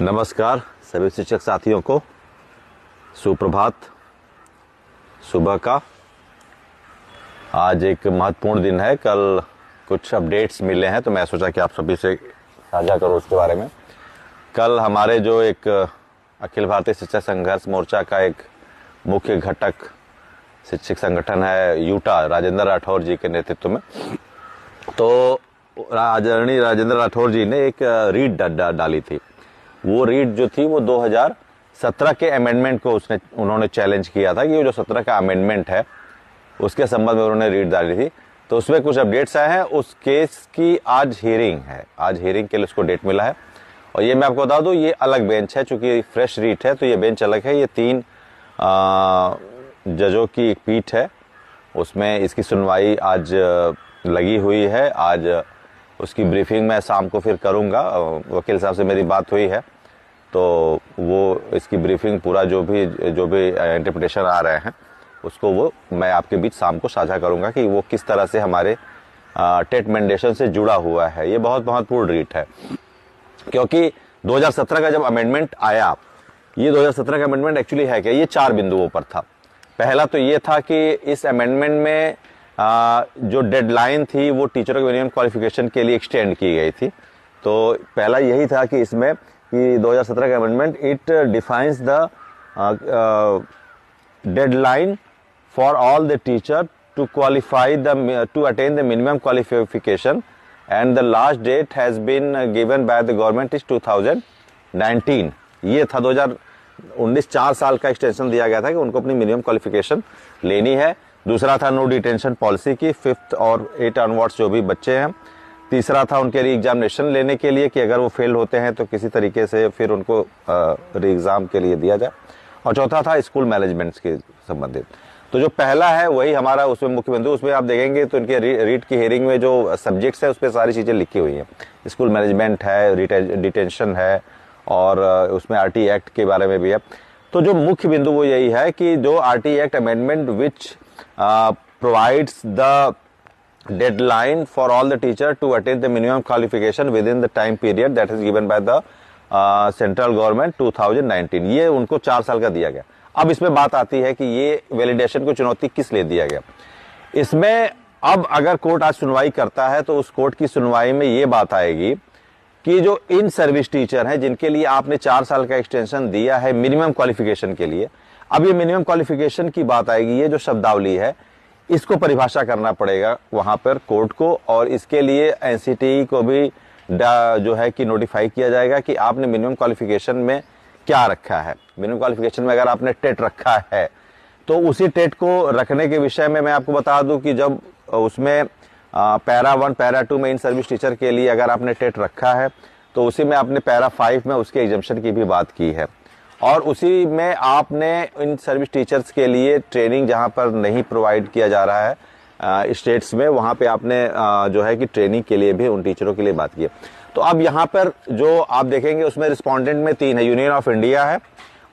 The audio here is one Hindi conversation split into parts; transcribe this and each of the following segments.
नमस्कार सभी शिक्षक साथियों को, सुप्रभात। सुबह का आज एक महत्वपूर्ण दिन है। कल कुछ अपडेट्स मिले हैं तो मैं सोचा कि आप सभी से साझा करूं उसके बारे में। कल हमारे जो एक अखिल भारतीय शिक्षक संघर्ष मोर्चा का एक मुख्य घटक शिक्षक संगठन है यूटा, राजेंद्र राठौर जी के नेतृत्व में, तो आदरणीय राजेंद्र राठौर जी ने एक रीट डाली थी। वो रीट जो थी वो 2017 के अमेंडमेंट को उन्होंने चैलेंज किया था कि ये जो 17 का अमेंडमेंट है उसके संबंध में उन्होंने रीट डाली थी। तो उसमें कुछ अपडेट्स आए हैं। उस केस की आज हियरिंग है, आज हियरिंग के लिए उसको डेट मिला है। और ये मैं आपको बता दूं, ये अलग बेंच है, चूंकि फ्रेश रीट है तो ये बेंच अलग है। ये 3 जजों की एक पीठ है, उसमें इसकी सुनवाई आज लगी हुई है। आज उसकी ब्रीफिंग मैं शाम को फिर करूंगा। वकील साहब से मेरी बात हुई है तो वो इसकी ब्रीफिंग पूरा जो भी इंटरप्रिटेशन आ रहे हैं उसको वो मैं आपके बीच शाम को साझा करूंगा कि वो किस तरह से हमारे टेट मैंडेशन से जुड़ा हुआ है। ये बहुत महत्वपूर्ण रीट है क्योंकि 2017 का जब अमेंडमेंट आया, ये 2017 का अमेंडमेंट एक्चुअली है क्या, ये 4 बिंदुओं पर था। पहला तो ये था कि इस अमेंडमेंट में जो डेडलाइन थी वो टीचरों के मिनिमम क्वालिफिकेशन के लिए एक्सटेंड की गई थी। तो पहला यही था कि इसमें कि 2017 का amendment it defines the deadline for all the teacher to qualify to attain the minimum qualification and the last date has been given by the government is 2019। ये था 2019, 4 साल का एक्सटेंशन दिया गया था कि उनको अपनी मिनिमम क्वालिफिकेशन लेनी है। दूसरा था नो डिटेंशन पॉलिसी की 5th और 8 ऑनवर्ड्स जो भी बच्चे हैं। तीसरा था उनके री एग्जामिनेशन लेने के लिए कि अगर वो फेल होते हैं तो किसी तरीके से फिर उनको री एग्जाम के लिए दिया जाए। और चौथा था स्कूल मैनेजमेंट के संबंधित। तो जो पहला है वही हमारा उसमें मुख्य बिंदु। उसमें आप देखेंगे तो इनके रीट की हियरिंग में जो सब्जेक्ट्स है उस पर सारी चीज़ें लिखी हुई हैं। स्कूल मैनेजमेंट है, डिटेंशन है और उसमें आरटी एक्ट के बारे में भी है। तो जो मुख्य बिंदु वो यही है कि जो RT act amendment which provides the deadline for all the teacher to attain the minimum qualification within the time period that is given by the central government 2019। ये उनको 4 साल का दिया गया। अब इसमें बात आती है कि ये वैलिडेशन को चुनौती किस लिए दिया गया। इसमें अब अगर कोर्ट आज सुनवाई करता है तो उस कोर्ट की सुनवाई में ये बात आएगी कि जो इन सर्विस टीचर हैं जिनके लिए आपने 4 साल का एक्सटेंशन दिया है मिनिमम क्वालिफिकेशन के लिए, अब ये मिनिमम क्वालिफिकेशन की बात आएगी। ये जो शब्दावली है इसको परिभाषा करना पड़ेगा वहां पर कोर्ट को, और इसके लिए एनसीटीई को भी जो है कि नोटिफाई किया जाएगा कि आपने मिनिमम क्वालिफिकेशन में क्या रखा है। मिनिमम क्वालिफिकेशन में अगर आपने टेट रखा है तो उसी टेट को रखने के विषय में मैं आपको बता दूं कि जब उसमें पैरा 1 पैरा 2 में इन सर्विस टीचर के लिए अगर आपने टेट रखा है तो उसी में आपने पैरा 5 में उसके एग्जम्पशन की भी बात की है। और उसी में आपने इन सर्विस टीचर्स के लिए ट्रेनिंग जहां पर नहीं प्रोवाइड किया जा रहा है स्टेट्स में, वहां पे आपने जो है कि ट्रेनिंग के लिए भी उन टीचरों के लिए बात की है। तो अब यहां पर जो आप देखेंगे उसमें रिस्पोंडेंट में 3 है, यूनियन ऑफ इंडिया है,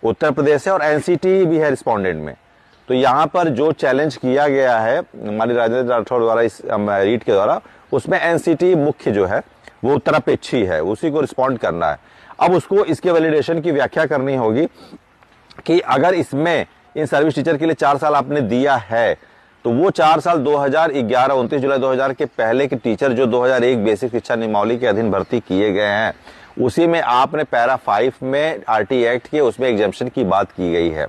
उत्तर प्रदेश है और एनसीटी भी है रिस्पोंडेंट में। तो यहाँ पर जो चैलेंज किया गया है हमारी राजेंद्र राठौर द्वारा इस रीट के द्वारा, उसमें एनसीटी मुख्य जो है वो उत्तरापेक्षी है, उसी को रिस्पॉन्ड करना है। अब उसको इसके वैलिडेशन की व्याख्या करनी होगी कि अगर इसमें इन सर्विस टीचर के लिए 4 साल आपने दिया है तो वो 4 साल 2011 29 जुलाई 2000 के पहले के टीचर जो 2001 बेसिक शिक्षा नियमावली के अधीन भर्ती किए गए हैं उसी में आपने पैरा 5 में आरटी एक्ट के उसमें एग्जम्पशन की बात की गई है।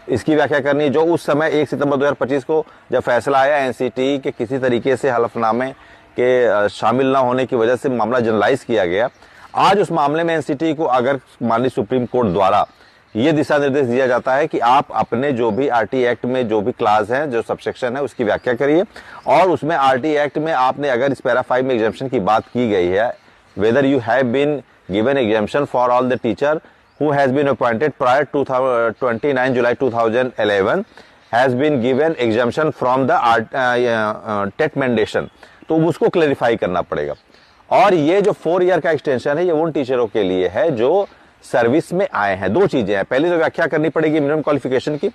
इसकी व्याख्या करनी जो उस समय 1 सितंबर 2025 को जब फैसला आया एनसीटी के किसी तरीके से हलफनामे के शामिल न होने की वजह से मामला जनरलाइज किया गया। आज उस मामले में एनसीटी को अगर माननीय सुप्रीम कोर्ट द्वारा ये दिशा निर्देश दिया जाता है कि आप अपने जो भी आरटी एक्ट में जो भी क्लास है, जो सबसेक्शन है, उसकी व्याख्या करिए और उसमें आरटी एक्ट में आपने अगर इस पैरा 5 में एग्जम्पशन की बात की गई है, whether you have been given exemption for all the teacher who has been appointed prior to 29 July 2011 has been given exemption from the TET mandation। तो उसको क्लेरिफाई करना पड़ेगा। और ये जो 4 ईयर का एक्सटेंशन है ये उन टीचरों के लिए है जो सर्विस में आए हैं। 2 चीजें हैं, पहले तो व्याख्या करनी पड़ेगी मिनिमम क्वालिफिकेशन की,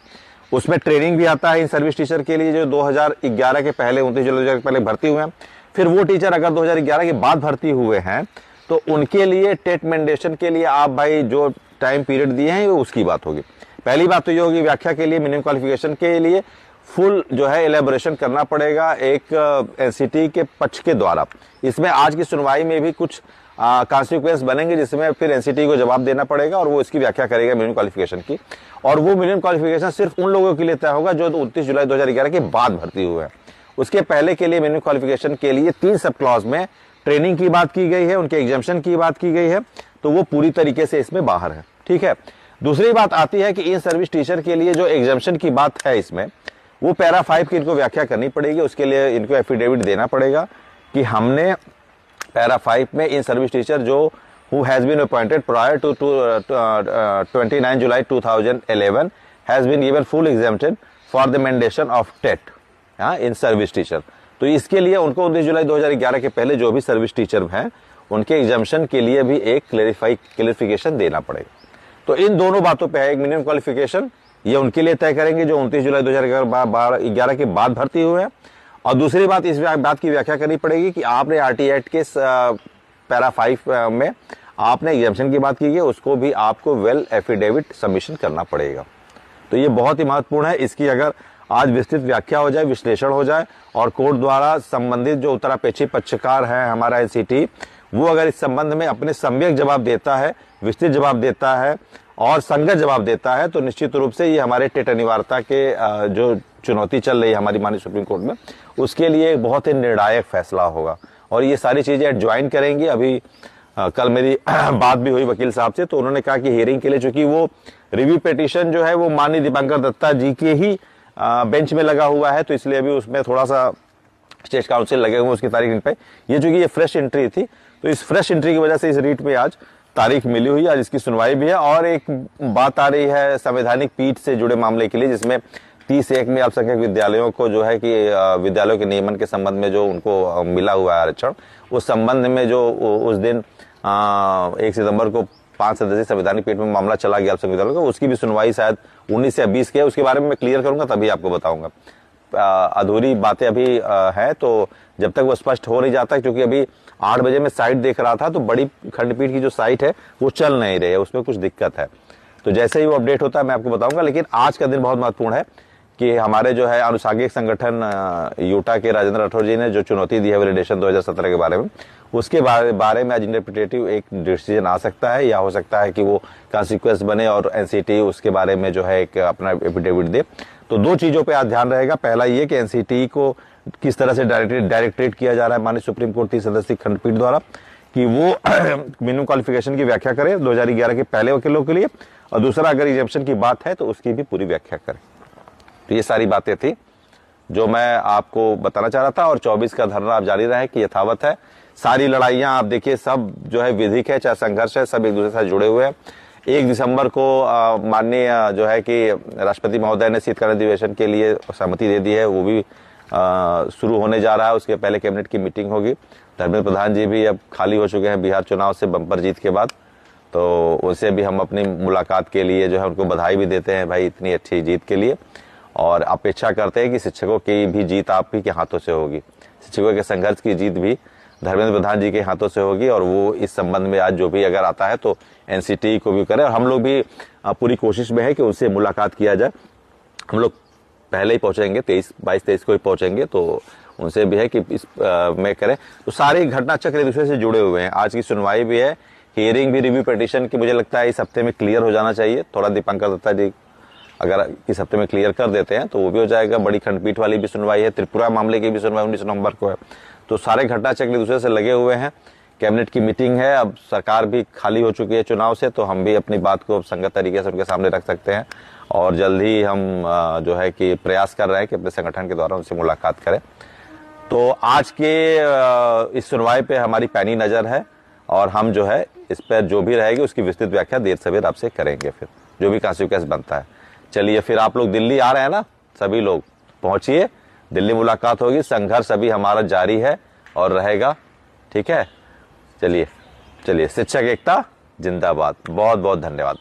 उसमें ट्रेनिंग भी आता है इन सर्विस टीचर के लिए जो 2011 के पहले 29 जुलाई के पहले भर्ती हुए हैं। फिर वो टीचर अगर 2011 के बाद भर्ती हुए हैं तो उनके लिए टेट मैंडेशन के लिए आप भाई जो टाइम पीरियड दिए हैं उसकी बात होगी। पहली बात तो ये होगी, व्याख्या के लिए मिनिमम क्वालिफिकेशन के लिए फुल जो है एलेबोरेशन करना पड़ेगा एक एनसीटी के पक्ष के द्वारा। इसमें आज की सुनवाई में भी कुछ कॉन्सिक्वेंस बनेंगे जिसमें फिर एनसीटी को जवाब देना पड़ेगा और वो इसकी व्याख्या करेगा मिनिमम क्वालिफिकेशन की। और वो मिनिमम क्वालिफिकेशन सिर्फ उन लोगों के लिए तय होगा जो 29 जुलाई 2011 के बाद भर्ती हुए हैं। उसके पहले के लिए मिनिमम क्वालिफिकेशन के लिए 3 सब क्लॉज में ट्रेनिंग की बात की गई है, उनके एग्जामिशन की बात की गई है, तो वो पूरी तरीके से इसमें बाहर है। ठीक है। दूसरी बात आती है कि इन सर्विस टीचर के लिए जो एग्जामिशन की बात है इसमें वो पैरा 5 की इनको व्याख्या करनी पड़ेगी। उसके लिए इनको एफिडेविट देना पड़ेगा कि हमने पैरा 5 में इन सर्विस टीचर जो who has been appointed prior to 29 July 2011 has been given full exempted for the मैंडेशन of TET in service teacher. तो इसके लिए उनको 19 जुलाई 2011 के पहले जो भी सर्विस टीचर हैं उनके एग्जामिशन के लिए भी एक क्लेरिफिकेशन देना पड़ेगा। तो इन दोनों बातों पे है, एक मिनिमम क्वालिफिकेशन ये उनके लिए तय करेंगे जो 29 जुलाई 2011 के बाद भर्ती हुए हैं, और दूसरी बात इस बात की व्याख्या करनी पड़ेगी कि आपने आरटी एक्ट के पैरा 5 में आपने एग्जामिशन की बात की है, उसको भी आपको वेल एफिडेविट सबमिशन करना पड़ेगा। तो ये बहुत ही महत्वपूर्ण है। इसकी अगर आज विस्तृत व्याख्या हो जाए, विश्लेषण हो जाए और कोर्ट द्वारा संबंधित जो उत्तरापेक्षी पक्षकार है हमारा एनसीटी, वो अगर इस संबंध में अपने सम्यक जवाब देता है, विस्तृत जवाब देता है और संगत जवाब देता है, तो निश्चित रूप से ये हमारे टेट अनिवार्यता के जो चुनौती चल रही है हमारी माननीय सुप्रीम कोर्ट में, उसके लिए एक बहुत ही निर्णायक फैसला होगा। और ये सारी चीजें एडज्वाइन करेंगी। अभी कल मेरी बात भी हुई वकील साहब से, तो उन्होंने कहा कि हियरिंग के लिए चूंकि वो रिव्यू पिटीशन जो है वो माननीय दीपांकर दत्ता जी के ही बेंच में लगा हुआ है, तो इसलिए अभी उसमें थोड़ा सा स्टेट काउंसिल लगे हुए उसकी तारीख पे। ये चूंकि ये फ्रेश एंट्री थी, तो इस फ्रेश एंट्री की वजह से इस रीट में आज तारीख मिली हुई है, आज इसकी सुनवाई भी है। और एक बात आ रही है संवैधानिक पीठ से जुड़े मामले के लिए, जिसमें 30(1) में अल्पसंख्यक विद्यालयों को जो है कि विद्यालयों के नियमन के संबंध में जो उनको मिला हुआ है आरक्षण, उस संबंध में जो उस दिन 1 सितंबर को 5 सदस्यीय संवैधानिक पीठ में मामला चला गया अल्पसंख्यक विद्यालयों का, उसकी भी सुनवाई शायद 19 या 20 के, उसके बारे में मैं क्लियर करूंगा तभी आपको बताऊंगा। अधूरी बातें अभी है, तो जब तक वो स्पष्ट हो नहीं जाता, क्योंकि अभी 8 बजे मैं साइट देख रहा था तो बड़ी खंडपीठ की जो साइट है वो चल नहीं रही है, उसमें कुछ दिक्कत है। तो जैसे ही वो अपडेट होता है मैं आपको बताऊंगा। लेकिन आज का दिन बहुत महत्वपूर्ण है कि हमारे जो है अनुसांगिक संगठन यूटा के राजेंद्र राठौर जी ने जो चुनौती दी है वैलिडेशन 2017 के बारे में, उसके बारे में आज इंटरप्रिटेटिव एक डिसीजन आ सकता है, या हो सकता है कि वो कॉन्सिक्वेंस बने और एनसीटी उसके बारे में जो है एक अपना एफिडेविट दे। तो 2 चीजों पे आज ध्यान रहेगा। पहला ये कि एनसीटी को किस तरह से डायरेक्टेट किया जा रहा है माननीय सुप्रीम कोर्ट 30 सदस्यीय खंडपीठ द्वारा कि वो मिनिमम क्वालिफिकेशन की व्याख्या करे 2011 के पहले वकीलों के लिए, और दूसरा अगर एग्जामिशन की बात है तो उसकी भी पूरी व्याख्या करे। तो ये सारी बातें थी जो मैं आपको बताना चाह रहा था। और 24 का धरना आप जारी रहे कि यथावत है। सारी लड़ाइयां आप देखिए सब जो है विधिक है, चाहे संघर्ष है, सब एक दूसरे से जुड़े हुए हैं। 1 दिसंबर को माननीय जो है कि राष्ट्रपति महोदय ने शीतकालीन अधिवेशन के लिए सहमति दे दी है, वो भी शुरू होने जा रहा है। उसके पहले कैबिनेट की मीटिंग होगी। धर्मेंद्र प्रधान जी भी अब खाली हो चुके हैं बिहार चुनाव से बम्पर जीत के बाद, तो उनसे भी हम अपनी मुलाकात के लिए जो है उनको बधाई भी देते हैं भाई इतनी अच्छी जीत के लिए, और अपेक्षा करते हैं कि शिक्षकों की भी जीत आप ही के हाथों से होगी। शिक्षकों के संघर्ष की जीत भी धर्मेंद्र प्रधान जी के हाथों से होगी, और वो इस संबंध में आज जो भी अगर आता है तो एनसीटी को भी करे, और हम लोग भी पूरी कोशिश में है कि उनसे मुलाकात किया जाए। हम लोग पहले ही पहुंचेंगे, 22-23 को ही पहुंचेंगे, तो उनसे भी है कि इस में करें। तो सारे घटना चक्र एक दूसरे से जुड़े हुए हैं। आज की सुनवाई भी है, हियरिंग भी रिव्यू पिटीशन की मुझे लगता है इस हफ्ते में क्लियर हो जाना चाहिए। थोड़ा दीपांकर दत्ता जी अगर इस हफ्ते में क्लियर कर देते हैं तो वो भी हो जाएगा। बड़ी खंडपीठ वाली भी सुनवाई है, त्रिपुरा मामले की भी सुनवाई 19 नवंबर को है। तो सारे घटना चक्र एक दूसरे से लगे हुए हैं। कैबिनेट की मीटिंग है, अब सरकार भी खाली हो चुकी है चुनाव से, तो हम भी अपनी बात को संगत तरीके से उनके सामने रख सकते हैं, और जल्द ही हम जो है कि प्रयास कर रहे हैं कि अपने संगठन के द्वारा उनसे मुलाकात करें। तो आज के इस सुनवाई पे हमारी पैनी नजर है, और हम जो है इस पर जो भी रहेगी उसकी विस्तृत व्याख्या देर सवेर आपसे करेंगे, फिर जो भी कॉन्सिक्वेंस बनता है। चलिए, फिर आप लोग दिल्ली आ रहे हैं ना, सभी लोग पहुंचिए, दिल्ली मुलाकात होगी। संघर्ष अभी हमारा जारी है और रहेगा, ठीक है। चलिए, शिक्षक एकता जिंदाबाद। बहुत बहुत धन्यवाद।